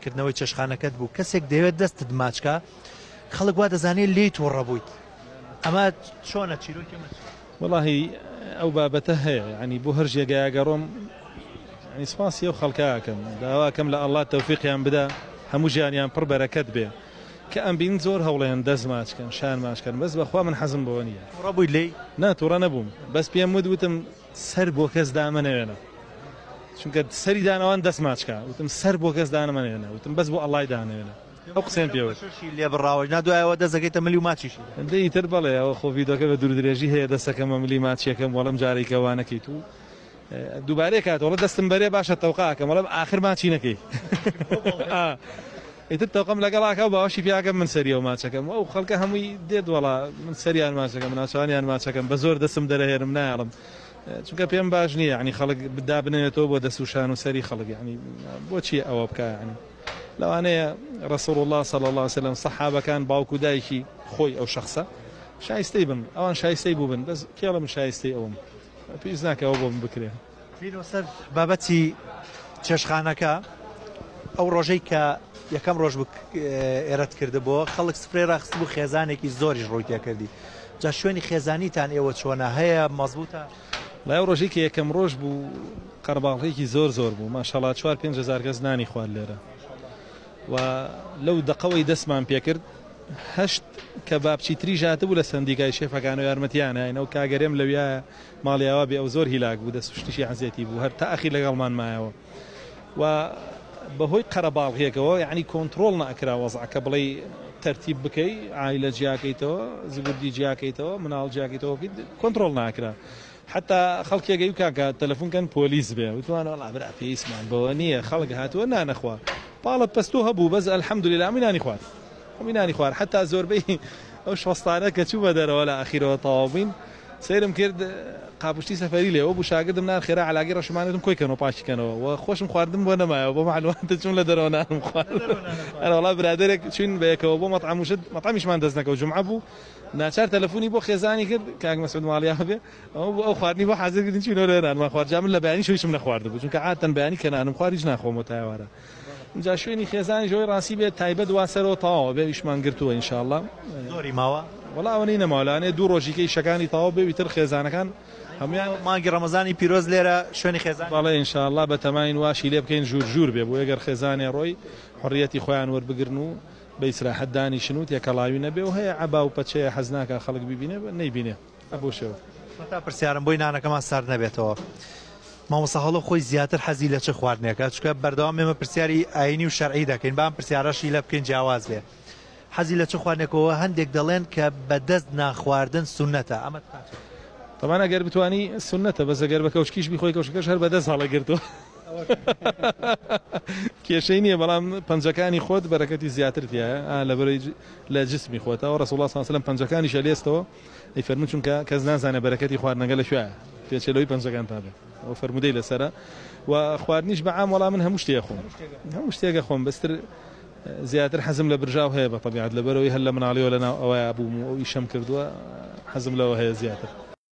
کردنەوەی چێشخانەکەت بوو کەسێک دەوێت دەستت ماچکە خەڵک وا دەزانێت لێی تۆڕەبوویت ئەمە چۆنە چیرۆکی والله ئەو بابەتە هەیە ینی بۆ هەر ژێگایە گەڕۆم ینی سپاسی ئەو خەڵکاکەم داواکەم لە ئەڵڵا تەوفیقیان بدا هەموو ژیانیان پڕ بەرەکەت بێ کە ئەم بین زۆر هەوڵێن دەست ماچکەن شان ماچکەن بەس بەخوا من حەزم بەوە نییە ڕەبووی لێی ناتوڕە نەبووم بەس پێم وتم سەر بۆ کەس دامەنەوێنە چونکە سەری دانەوان دەست ماچکە وتم سەر بۆ کەس دانەمەنێنە وتم بەس بۆ ئەڵڵای دانەوێنە ئەو قسەیان پێوە لێ بڕاوە نادوایەوە دەزەکەیتە ملی و ماچیشی دەیتر بەڵێ ئەوە خۆ ڤیدۆکە بە دوور درێژی هەیە دەستەکەمە ملی ماچیەکەم وەڵام جارێکەوە نەکەیت و دووبارەیە کاتەوە دەستم بەرێ باشە تەوقعکەم وەڵام ئاخر ماچی نەکەی ئیتر تەوقەم لەگەڵاکە و باوەشی پیاکەم من سەریەوە ماچەکەم ئەو خەڵکە هەمووی دێت وەڵا من سەریان ماچەکەم ناچوانیان ماچەکەم بە زۆر دەستم دەرەهێنم نایڵم چونکە پێم باش نییە ینی خەڵک بدا بنێتەوە بۆ دەسوشان و سەری خەڵک ینی بۆچی ئەوە بکە ینی لەوانەیە ڕەسوڵ الله صلی الله عليه وسلم سەحابەکان باوکو دایکی خۆی ئەو شەخصە شایستەی بن ئەوان شایستەی بوو بن بەس کێڵە من شایستەی ئەوم پێویست ناکە ئەوە بۆ من بکرێن سەر بابەتی چێشخانەکە ئەو ڕۆژەی کە یەکەم ڕۆژ ئێرەت کردبەوە خەڵک سفرەی ڕاخست بوو خێزانێکی زۆریش ڕووی تێ کردی جا شوێنی خێزانیتان ئێوە چۆنە هەیە مەزبووتە لای ڕۆژی کە یەکەم ڕۆژ بوو قەرباڵغێکی زۆر بوو ماشەڵڵا 4-5 کەس نانی خوارد لێرە و لەو دقەوەی دەستمان پێکرد هەشت کە بابچی تری ژاتە بوو لە سندیکای شێفەکان و یارمەتیانە و کاگەرێم لەویایە ماڵیاوە بێ ئەو زۆر هیلاک بوو دەستشتیشی حەزێتی بوو هەر تا ئەخی لەگەڵمان مایەوە و بەهۆی قەرەباڵغیەکەوە یعنی کۆنتترۆل ناکرا وەزعکە بڵێ تەرتیب بکەی ئایلە جیاکەیتەوە زبردی جیاکەیتەوە مناڵ جیاکەیتەوە کۆنتترۆل ناکرا حتا خەڵکێگەی و کاکە تەلەفۆنکەن پۆلیس بێ وتوانە وەڵا برا پێویستمان بەوە نییە خەڵک هاتووە نانەخوا پاڵە پەستۆ هەبوو بەس ئەلحەمدولیلا مینانی خوارد مینانی خوارد حتا زۆربەی ئەو شەستانە کە چوو بەدەرەوە لە ئەخیرەوە تەواو بووین سیرم کرد قاپشتی سەفەری لێەوە بوو شاگردم نان خێرا علاگی ڕەشمانێتم کۆیکەنەوە پاشیکەنەوە و خۆشم خواردم بۆ نەمایەوە بۆ معلوماتە چوون لە دەرەوە نانم خوارد وەڵا برادێک چوین بەیەکەوە بۆ مەطعمیشمان دەست نەکەوت جومعە بوو ناچار تەلەفۆنی بۆ خێزانی کرد کاک مەسعود ماڵیاوە بێ ئەو خواردنی بۆ حازر کردین چوینەوە لێرانمان خوارد جا من لە بەیانی شەویشم نەخوارد بوو چونکە عادەتەن بەیانی کە نانم خواریش ناخۆمەوە تایوارە جا شوێنی خێزانی ژۆی ڕاستی بێت تایبەت دواسەرەوە تەواوە بێ ویشمان گرتووە ئینشاءڵڵا زۆری ماوە وەڵا ئەوەی نەماوەلانێ دوو ڕۆژیکەی شەکانی تەواو بێ ویتر خێزانەکان هەمویان مانگی ڕەمەزانی پیرۆز لێرە شوێنی خێزان بەڵێ ئینشاءڵڵا بە تەماین واشی لێ بکەین ژوور بێ بۆ ئەگەر خێزانی ڕۆی حڕیەتی خۆیان وەربگرن و بە ئیسراحەت دانیشن و تێکەڵاوی نەبێ و هەیە عەبا و پەچەیە حەز ناکە خەڵک ببینێ نەیبینێ بۆ شێوە تا پرسیارم بۆی نانەکەمان سارد نەبێتەوە مامۆستا هەڵۆ خۆی زیاتر حەزی لە چ خواردنێکە چونکە بەردەوام ئێمە پرسیاری ئاینی و شەرعی دەکەین بام پرسیارەشی لە بکەین جیاواز بێ حەزی لە چ خواردنێکەوە هەندێک دەڵێن کە بەدەست ناخواردن سونەتە ئەمە طبعا ئەگەر بتوانی سونەتە بەس ئەگەر بە کەوشکیش بیخۆی کەوشکەش هەر بەدەست هەڵەگرتووە کێشەی نییە بەڵام پەنجەکانی خۆت بەرەکەتی زیاتر تایە لەبەرەی لە جسمی خۆتەوە ڕەسوڵ الله صلی الله علیه و سلم پەنجەکانی شەلێستەوە ئەی فەرموو چونکە کەس نازانێ بەرەکەتی خواردنەکە لەکوێیە پێچەلەوەی پەنجەکان تابێ ئەو فەرمودەی لەسەرە و خواردنیش بەعام وەڵام من هەموو شتێک خۆم هەموو شتێکە خۆم بەستر زیاتر حەزم لە برژاو هەیە بەطبیعەت لەبەرەوەی هەر لە مناڵیەوە لەناو ئەوەیە بووم و ئەوی شەم کردووە حەزم لەوە هەیە زیاتر